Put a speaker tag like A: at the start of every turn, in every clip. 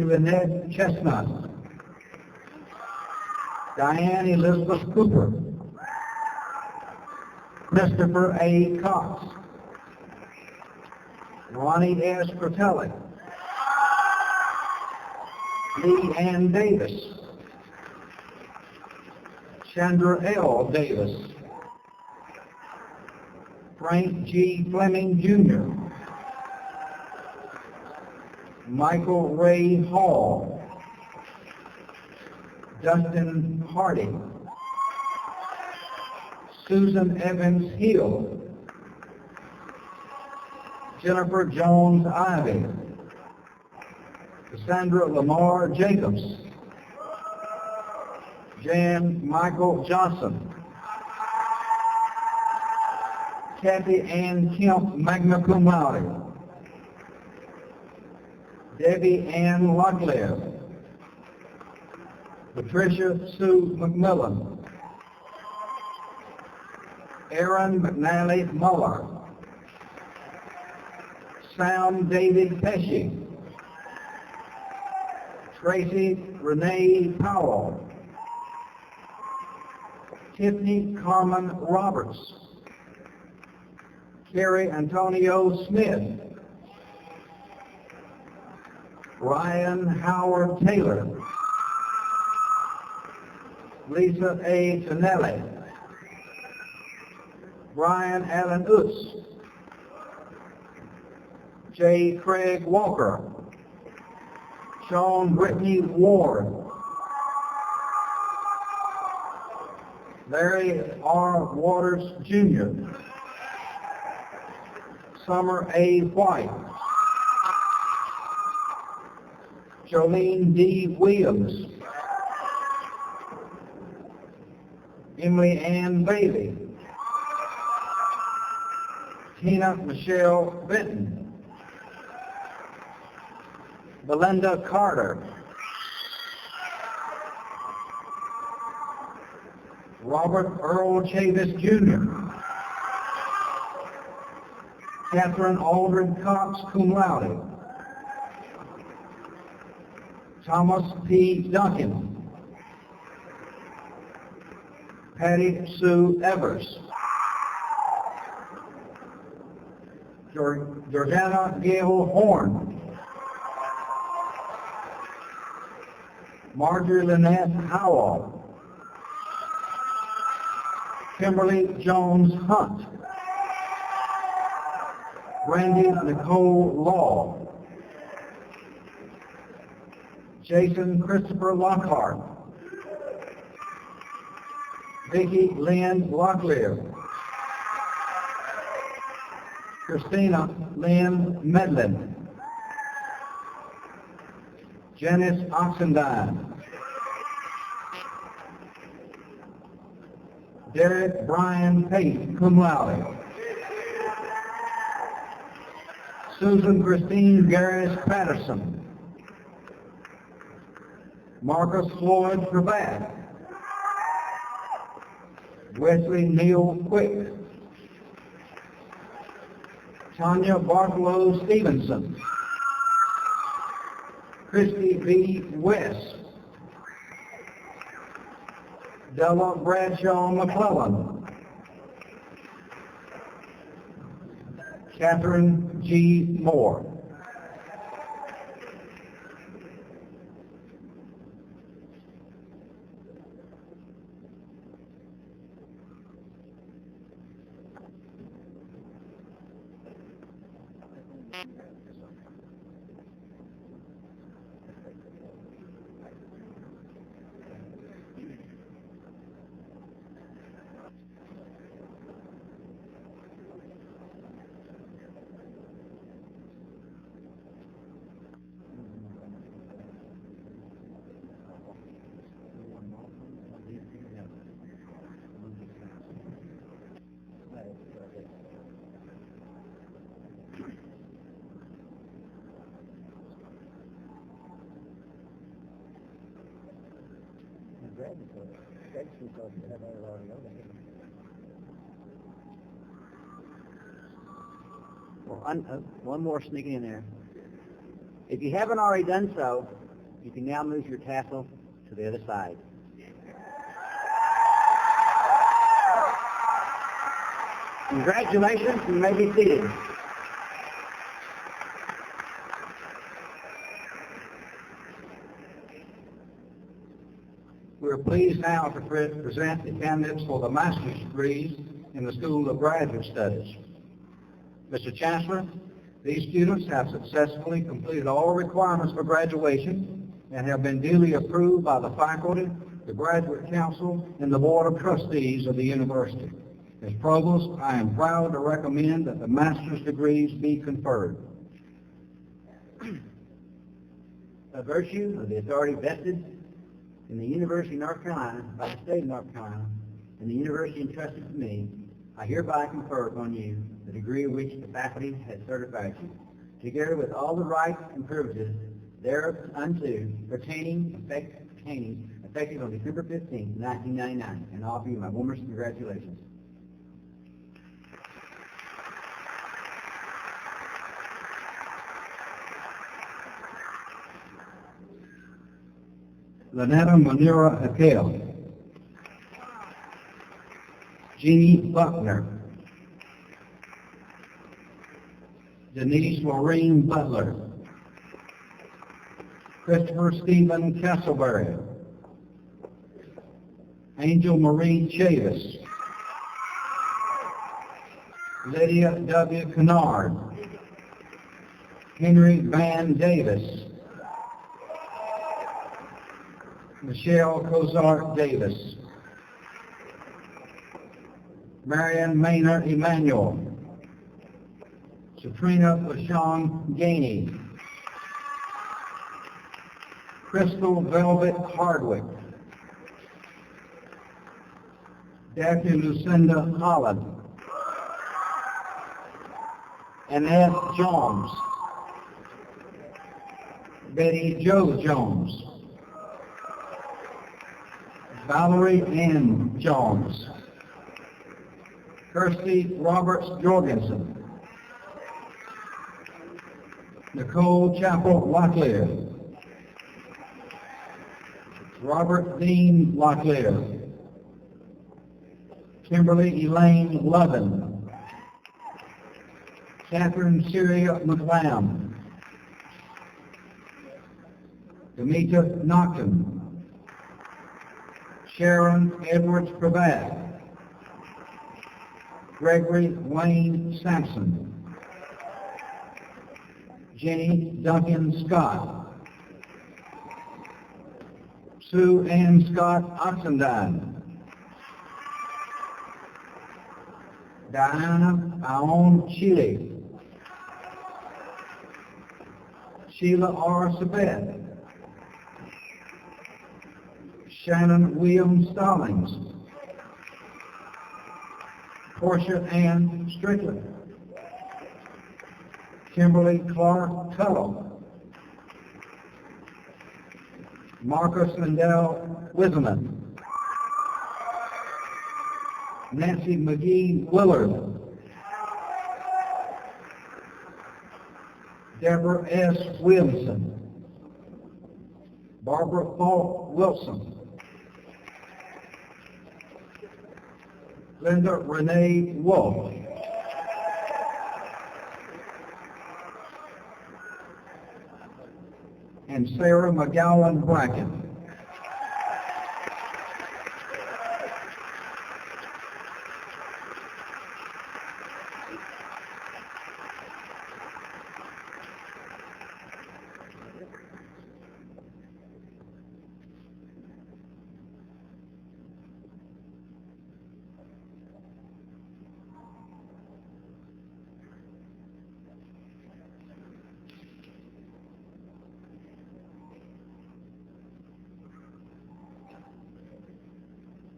A: Lynette Chestnut, Diane Elizabeth Cooper, Christopher A. Cox, Ronnie S. Fratelli, Lee Ann Davis, Chandra L. Davis, Frank G. Fleming Jr., Michael Ray Hall, Dustin Hardy, Susan Evans Hill, Jennifer Jones Ivy, Cassandra Lamar Jacobs, Jan Michael Johnson, Kathy Ann Kemp, magna cum laude, Debbie Ann Locklear, Patricia Sue McMillan, Aaron McNally Muller, Sam David Pesci, Tracy Renee Powell, Tiffany Carmen Roberts, Kerry Antonio Smith, Ryan Howard Taylor, Lisa A. Tonelli, Brian Allen Utz, J. Craig Walker, Sean Brittany Ward, Larry R. Waters Jr., Summer A. White, Jolene D. Williams, Emily Ann Bailey, Tina Michelle Benton, Belinda Carter, Robert Earl Chavis Jr., Catherine Aldrin Cox, cum laude, Thomas P. Duncan, Patty Sue Evers, Georgiana Gail Horn, Marjorie Lynette Howell, Kimberly Jones Hunt, Brandy Nicole Law, Jason Christopher Lockhart, Vicki Lynn Locklear, Christina Lynn Medlin, Janice Oxendine, Derek Brian Pate, cum laude, Susan Christine Garris Patterson, Marcus Floyd Cravat, Wesley Neal Quick, Tanya Bartolow Stevenson, Christy B. West, Della Bradshaw McClellan, Catherine G. Moore. Well, one more sneaking in there. If you haven't already done so,
B: You can now move your tassel to the other side. Congratulations, you may be seated.
A: We're pleased now to present the candidates for the master's degrees in the School of Graduate Studies. Mr. Chancellor, these students have successfully completed all requirements for graduation and have been duly approved by the faculty, the Graduate Council, and the Board of Trustees of the university. As Provost, I am proud to recommend that the master's degrees be conferred.
B: By virtue of the authority vested in the University of North Carolina by the State of North Carolina and the university entrusted to me, I hereby confer upon you the degree which the faculty has certified you, together with all the rights and privileges thereunto pertaining effective on December 15, 1999, and offer you my warmest congratulations.
A: Lanetta Manira Akale, Jeannie Buckner, Denise Maureen Butler, Christopher Stephen Castleberry, Angel Marie Chavis, Lydia W. Kennard, Henry Van Davis, Michelle Cozart Davis, Marion Maynard Emanuel, Sabrina LaShawn Gainey, Crystal Velvet Hardwick, Daphne Lucinda Holland, Annette Jones, Betty Jo Jones, Valerie Ann Jones, Kirsty Roberts Jorgensen, Nicole Chapel Locklear, Robert Dean Locklear, Kimberly Elaine Lovin, Catherine Syria McLam, Demetra Nocton, Sharon Edwards Pravat, Gregory Wayne Sampson, Jenny Duncan Scott, Sue Ann Scott Oxendine, Diana Aon Chile, Sheila R. Sabet, Shannon William Stallings, Portia Ann Strickland, Kimberly Clark Tuttle, Marcus Lindell Wiseman, Nancy McGee Willard, Deborah S. Williamson, Barbara Falk Wilson, Linda Renee Wolf, and Sarah McGowan Bracken.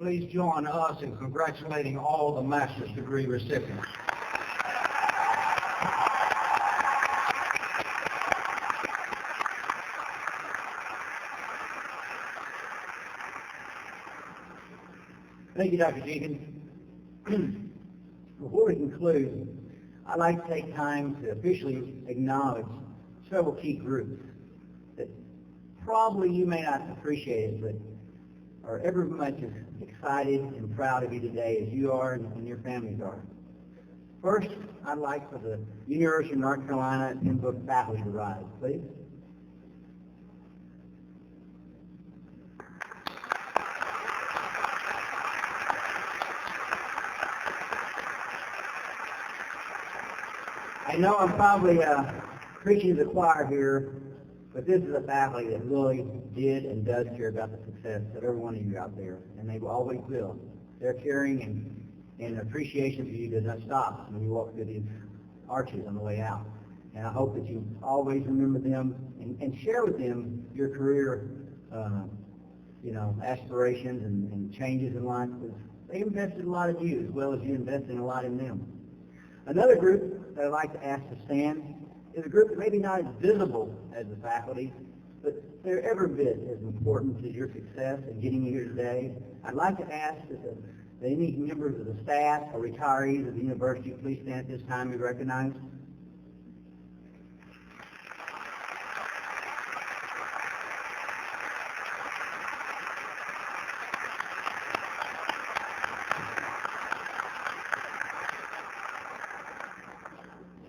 A: Please join us in congratulating all the master's degree recipients.
B: Thank you, Dr. Jenkins. Before we conclude, I'd like to take time to officially acknowledge several key groups that probably you may not appreciate it, but are every much as excited and proud of you today as you are and your families are. First, I'd like for the University of North Carolina Pembroke faculty to rise, please. I know I'm probably preaching to the choir here, but this is a faculty that really did and does care about the success of every one of you out there, and they always will. Their caring and appreciation for you does not stop when you walk through these arches on the way out. And I hope that you always remember them and share with them your career, aspirations and changes in life, because they invested a lot in you as well as you invested a lot in them. Another group that I'd like to ask to stand is a group that maybe not as visible as the faculty, but they're every bit as important to your success in getting you here today. I'd like to ask that any members of the staff or retirees of the university please stand at this time and be recognized.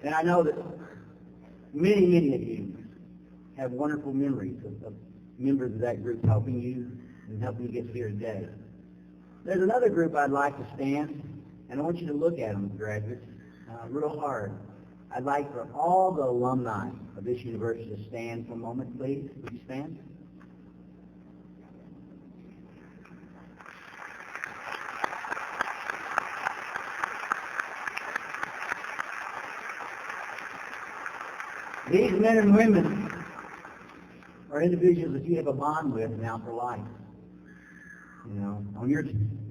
B: And I know that many, many of you have wonderful memories of members of that group helping you and helping you get here today. There's another group I'd like to stand, and I want you to look at them, graduates, real hard. I'd like for all the alumni of this university to stand for a moment, please. Would you stand? These men and women are individuals that you have a bond with now for life. You know,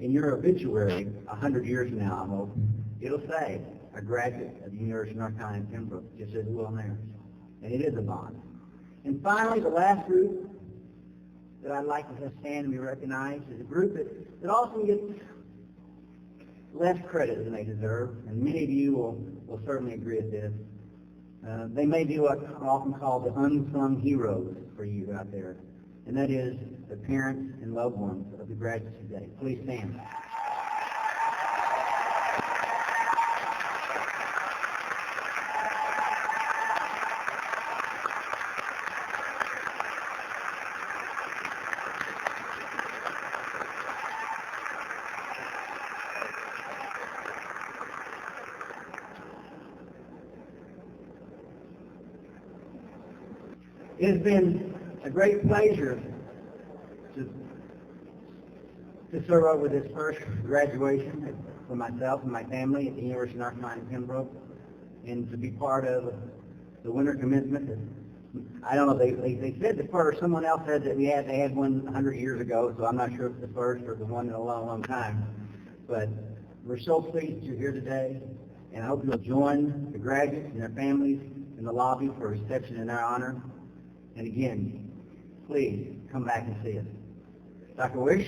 B: in your obituary, 100 years from now, I hope, it'll say a graduate of the University of North Carolina Pembroke, just as it will on theirs. And it is a bond. And finally, the last group that I'd like to stand and be recognized is a group that often gets less credit than they deserve, and many of you will certainly agree with this. They may be what are often called the unsung heroes for you out there, and that is the parents and loved ones of the graduates today. Please stand. It has been a great pleasure to serve over this first graduation for myself and my family at the University of North Carolina Pembroke, and to be part of the winter commencement. I don't know, they said the first, someone else said that they had one 100 years ago, so I'm not sure if it's the first or the one in a long, long time. But we're so pleased that you're here today, and I hope you'll join the graduates and their families in the lobby for a reception in our honor. And again, please come back and see us. Dr. Wish?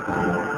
A: Thank you.